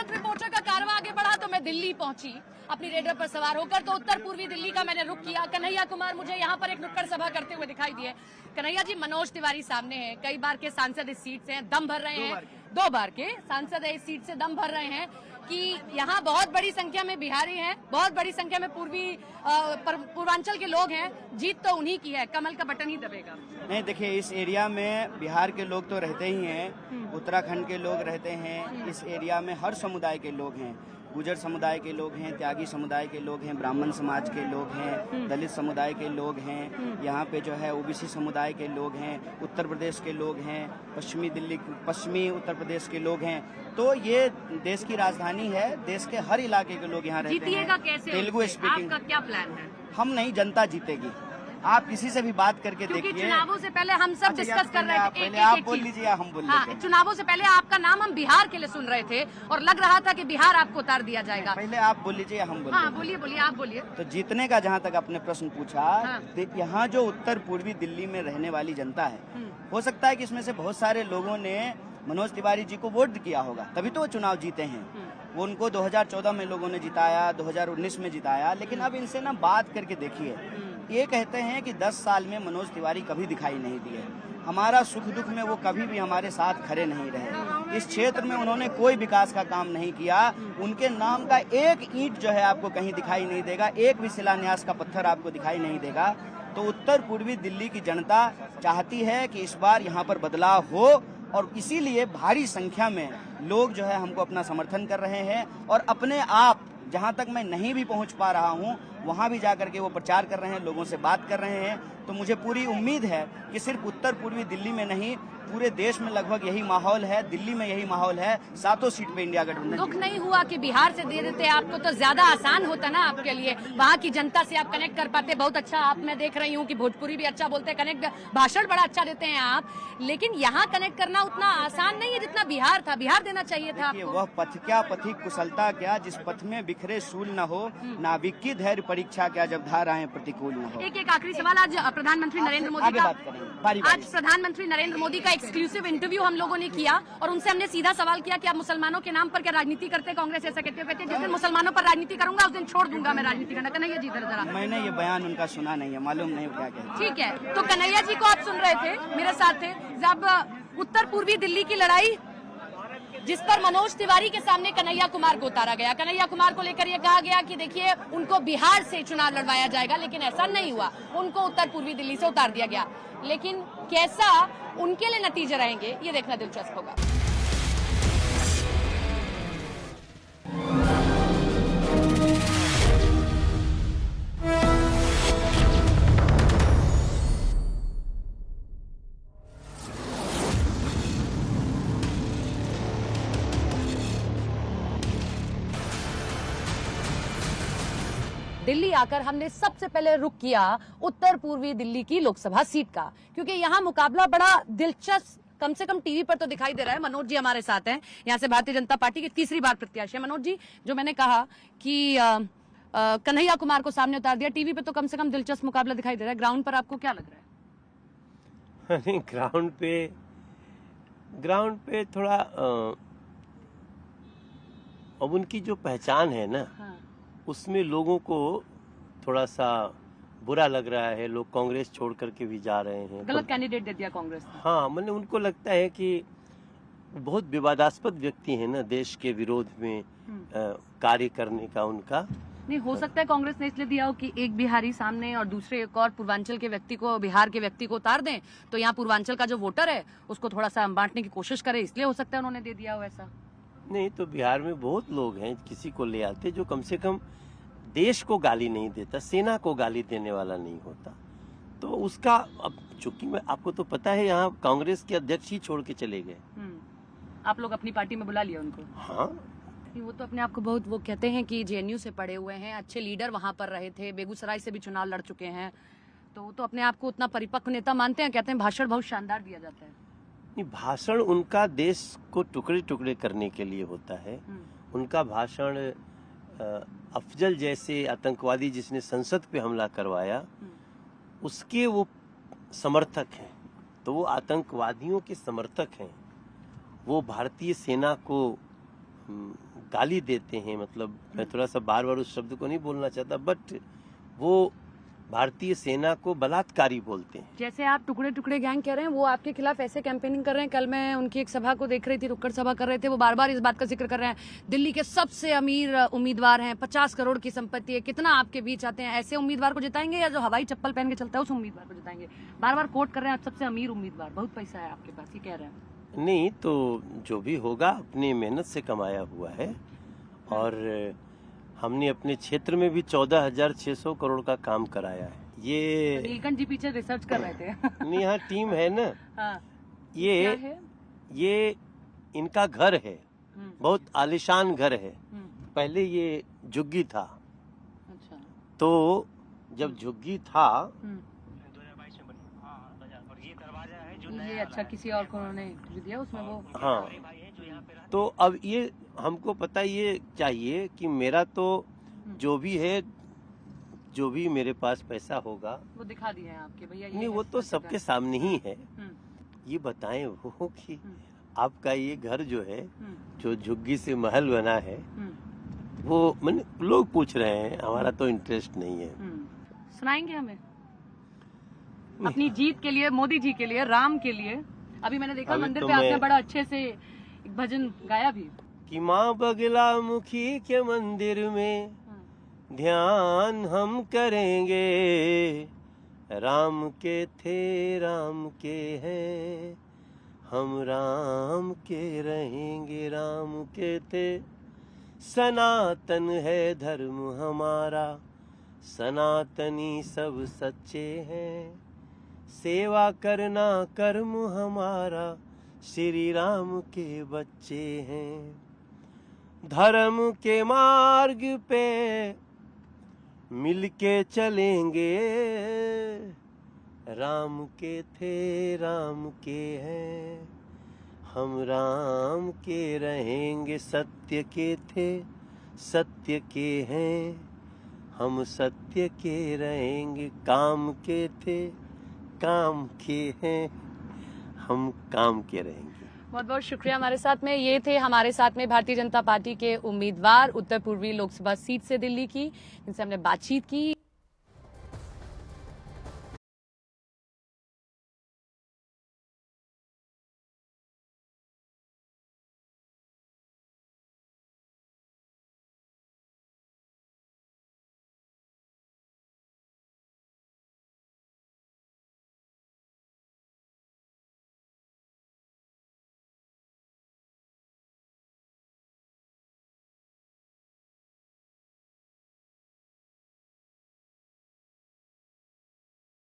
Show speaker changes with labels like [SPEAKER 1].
[SPEAKER 1] तुरंत रिपोर्टर का कारवां आगे बढ़ा तो मैं दिल्ली पहुंची अपनी रेडर पर सवार होकर। तो उत्तर पूर्वी दिल्ली का मैंने रुख किया। कन्हैया कुमार मुझे यहाँ पर एक नुक्कड़ सभा करते हुए दिखाई दिए। कन्हैया जी, मनोज तिवारी सामने हैं, कई बार के सांसद इस सीट से दम भर रहे हैं, 2 बार के सांसद इस सीट से दम भर रहे हैं कि यहाँ बहुत बड़ी संख्या में बिहारी हैं, बहुत बड़ी संख्या में पूर्वांचल के लोग हैं, जीत तो उन्हीं की है, कमल का बटन ही दबेगा।
[SPEAKER 2] नहीं, देखिए, इस एरिया में बिहार के लोग तो रहते ही हैं, उत्तराखंड के लोग रहते हैं, इस एरिया में हर समुदाय के लोग हैं, गुजर समुदाय के लोग हैं, त्यागी समुदाय के लोग हैं, ब्राह्मण समाज के लोग हैं, दलित समुदाय के लोग हैं, यहाँ पे जो है ओबीसी समुदाय के लोग हैं, उत्तर प्रदेश के लोग हैं, पश्चिमी उत्तर प्रदेश के लोग हैं। तो ये देश की राजधानी है, देश के हर इलाके के लोग यहाँ रहते हैं।
[SPEAKER 1] जीतिएगा कैसे?
[SPEAKER 2] तेलुगु स्पीकिंग।
[SPEAKER 1] आपका क्या प्लान है?
[SPEAKER 2] हम नहीं, जनता जीतेगी। आप किसी से भी बात करके देखिए।
[SPEAKER 1] चुनावों से पहले हम सब डिस्कस कर रहे थे।
[SPEAKER 2] पहले आप बोल लीजिए या हम बोल लेते हैं।
[SPEAKER 1] चुनावों से पहले आपका नाम हम बिहार के लिए सुन रहे थे और लग रहा था कि बिहार आपको उतार दिया जाएगा।
[SPEAKER 2] पहले आप बोल लीजिए या हम बोल?
[SPEAKER 1] हाँ, बोलिए बोलिए, आप बोलिए।
[SPEAKER 2] तो जीतने का जहाँ तक आपने प्रश्न पूछा, यहाँ जो उत्तर पूर्वी दिल्ली में रहने वाली जनता है, हो सकता है कि इसमें से बहुत सारे लोगों ने मनोज तिवारी जी को वोट किया होगा, तभी तो वो चुनाव जीते हैं। वो उनको 2014 में लोगों ने जिताया, 2019 में जिताया, लेकिन अब इनसे ना बात करके देखिए। ये कहते हैं कि 10 साल में मनोज तिवारी कभी दिखाई नहीं दिए, हमारा सुख दुख में वो कभी भी हमारे साथ खड़े नहीं रहे, इस क्षेत्र में उन्होंने कोई विकास का काम नहीं किया, उनके नाम का एक ईंट जो है आपको कहीं दिखाई नहीं देगा, एक भी शिलान्यास का पत्थर आपको दिखाई नहीं देगा। तो उत्तर पूर्वी दिल्ली की जनता चाहती है कि इस बार यहाँ पर बदलाव हो, और इसीलिए भारी संख्या में लोग जो है हमको अपना समर्थन कर रहे हैं, और अपने आप जहाँ तक मैं नहीं भी पहुँच पा रहा हूँ वहाँ भी जाकर के वो प्रचार कर रहे हैं, लोगों से बात कर रहे हैं। तो मुझे पूरी उम्मीद है कि सिर्फ उत्तर पूर्वी दिल्ली में नहीं, पूरे देश में लगभग यही माहौल है, दिल्ली में यही माहौल है, 7 सीट पे इंडिया गठबंधन।
[SPEAKER 1] दुख नहीं हुआ कि बिहार से दे देते आपको, तो ज्यादा आसान होता ना आपके लिए, वहाँ की जनता से आप कनेक्ट कर पाते। बहुत अच्छा, आप मैं देख रही हूँ कि भोजपुरी भी अच्छा बोलते हैं, कनेक्ट भाषण बड़ा अच्छा देते हैं आप, लेकिन यहाँ कनेक्ट करना उतना आसान नहीं है जितना बिहार था। बिहार देना चाहिए था आपको।
[SPEAKER 2] वह पथ क्या, पथिक कुशलता क्या, जिस पथ में बिखरे सूल न हो, नाविक की धैर्य परीक्षा क्या, जब धाराएं प्रतिकूल न हो।
[SPEAKER 1] एक आखिरी सवाल, आज प्रधानमंत्री नरेंद्र मोदी का एक्सक्लूसिव इंटरव्यू हम लोगों ने किया और उनसे हमने सीधा सवाल किया कि आप मुसलमानों के नाम पर क्या राजनीति करते हैं? कांग्रेस ऐसा कहते हैं जिस दिन मुसलमानों पर राजनीति करूंगा उस दिन छोड़ दूंगा मैं राजनीति करना। कन्हैया जी जरा
[SPEAKER 2] मैंने ये बयान उनका सुना नहीं है, मालूम नहीं क्या कहते।
[SPEAKER 1] ठीक है, तो कन्हैया जी को आप सुन रहे थे, मेरे साथ थे, जब उत्तर पूर्वी दिल्ली की लड़ाई जिस पर मनोज तिवारी के सामने कन्हैया कुमार को उतारा गया, कन्हैया कुमार को लेकर यह कहा गया कि देखिए उनको बिहार से चुनाव लड़वाया जाएगा, लेकिन ऐसा नहीं हुआ, उनको उत्तर पूर्वी दिल्ली से उतार दिया गया। लेकिन कैसा उनके लिए नतीजे रहेंगे ये देखना दिलचस्प होगा। दिल्ली आकर हमने सबसे पहले रुख किया उत्तर पूर्वी दिल्ली की लोकसभा सीट का, क्योंकि यहाँ मुकाबला बड़ा दिलचस्प कम से कम टीवी पर तो दिखाई दे रहा है। मनोज जी हमारे साथ हैं, यहाँ से भारतीय जनता पार्टी की तीसरी बार प्रत्याशी है। मनोज जी, जो मैंने कहा कि कन्हैया कुमार को सामने उतार दिया, टीवी पे तो कम से कम दिलचस्प मुकाबला दिखाई दे रहा है, ग्राउंड पर आपको क्या लग रहा है?
[SPEAKER 3] ग्राउंड पे थोड़ा अब उनकी जो पहचान है ना, उसमें लोगों को थोड़ा सा बुरा लग रहा है। लोग कांग्रेस छोड़ करके भी जा रहे हैं,
[SPEAKER 1] गलत कैंडिडेट दे दिया कांग्रेस ने।
[SPEAKER 3] हाँ, मैंने उनको लगता है कि बहुत विवादास्पद व्यक्ति है ना, देश के विरोध में कार्य करने का उनका
[SPEAKER 1] नहीं हो सकता है। कांग्रेस ने इसलिए दिया हो कि एक बिहारी सामने और दूसरे एक और पूर्वांचल के व्यक्ति को, बिहार के व्यक्ति को उतार दें, तो यहाँ पूर्वांचल का जो वोटर है उसको थोड़ा सा बांटने की कोशिश करे, इसलिए हो सकता है उन्होंने दे दिया हो ऐसा।
[SPEAKER 3] नहीं तो बिहार में बहुत लोग हैं, किसी को ले आते जो कम से कम देश को गाली नहीं देता, सेना को गाली देने वाला नहीं होता। तो उसका अब चूंकि मैं आपको तो पता है यहाँ कांग्रेस के अध्यक्ष ही छोड़ के चले गए।
[SPEAKER 1] आप लोग अपनी पार्टी में बुला लिया उनको?
[SPEAKER 3] हाँ,
[SPEAKER 1] वो तो अपने आप को बहुत, वो कहते हैं कि जेएनयू से पढ़े हुए हैं, अच्छे लीडर वहां पर रहे थे, बेगूसराय से भी चुनाव लड़ चुके हैं, तो वो तो अपने आप को उतना परिपक्व नेता मानते हैं। कहते हैं भाषण बहुत शानदार दिया जाता है।
[SPEAKER 3] नहीं, भाषण उनका देश को टुकड़े टुकड़े करने के लिए होता है। उनका भाषण अफजल जैसे आतंकवादी जिसने संसद पे हमला करवाया, उसके वो समर्थक हैं, तो वो आतंकवादियों के समर्थक हैं। वो भारतीय सेना को गाली देते हैं, मतलब मैं थोड़ा सा बार बार उस शब्द को नहीं बोलना चाहता, बट वो भारतीय सेना को बलात्कारी बोलते हैं।
[SPEAKER 1] जैसे आप टुकड़े टुकड़े गैंग कह रहे हैं, वो आपके खिलाफ ऐसे कैंपेनिंग कर रहे हैं। कल मैं उनकी एक सभा को देख रही थी, नुक्कड़ सभा कर रहे थे, वो बार बार इस बात का जिक्र कर रहे हैं, दिल्ली के सबसे अमीर उम्मीदवार हैं, 50 करोड़ की संपत्ति है, कितना आपके बीच आते हैं, ऐसे उम्मीदवार को जिताएंगे या जो हवाई चप्पल पहन के चलता है उस उम्मीदवार को जिताएंगे? बार बार कोट कर रहे हैं, आप सबसे अमीर उम्मीदवार, बहुत पैसा है आपके पास, ये कह रहे हैं।
[SPEAKER 3] नहीं तो जो भी होगा अपनी मेहनत से कमाया हुआ है, और हमने अपने क्षेत्र में भी 14,600 करोड़ का काम कराया है। ये
[SPEAKER 1] नीलकंठ जी पीछे रिसर्च कर रहे थे।
[SPEAKER 3] नहीं, यहाँ टीम है ना।
[SPEAKER 1] हाँ।
[SPEAKER 3] ये
[SPEAKER 1] क्या है?
[SPEAKER 3] ये इनका घर है, बहुत आलिशान घर है। पहले ये झुग्गी था।
[SPEAKER 1] अच्छा।
[SPEAKER 3] तो जब झुग्गी था,
[SPEAKER 1] ये अच्छा किसी और को उन्होंने दिया उसमें वो।
[SPEAKER 3] हाँ, तो अब ये हमको पता ये चाहिए कि मेरा तो जो भी है, जो भी मेरे पास पैसा होगा
[SPEAKER 1] वो दिखा दिए हैं आपके भैया।
[SPEAKER 3] नहीं, वो तो सबके सामने ही है। ये बताएं वो कि आपका ये घर जो है, जो झुग्गी से महल बना है, वो मैंने लोग पूछ रहे हैं, हमारा तो इंटरेस्ट नहीं है।
[SPEAKER 1] सुनाएंगे हमें अपनी जीत के लिए, मोदी जी के लिए, राम के लिए। अभी मैंने देखा मंदिर
[SPEAKER 3] तो
[SPEAKER 1] पे आपने बड़ा अच्छे से एक भजन गाया भी
[SPEAKER 3] कि माँ बगला मुखी के मंदिर में ध्यान हम करेंगे, राम के थे राम के हैं, हम राम के रहेंगे, राम के थे। सनातन है धर्म हमारा, सनातनी सब सच्चे हैं, सेवा करना कर्म हमारा, श्री राम के बच्चे हैं। धर्म के मार्ग पे मिलके चलेंगे, राम के थे राम के हैं, हम राम के रहेंगे, सत्य के थे सत्य के हैं, हम सत्य के रहेंगे, काम के थे काम के हैं, हम काम के रहेंगे।
[SPEAKER 1] बहुत बहुत शुक्रिया। हमारे साथ में ये थे, हमारे साथ में भारतीय जनता पार्टी के उम्मीदवार उत्तर पूर्वी लोकसभा सीट से दिल्ली की, जिनसे हमने बातचीत की।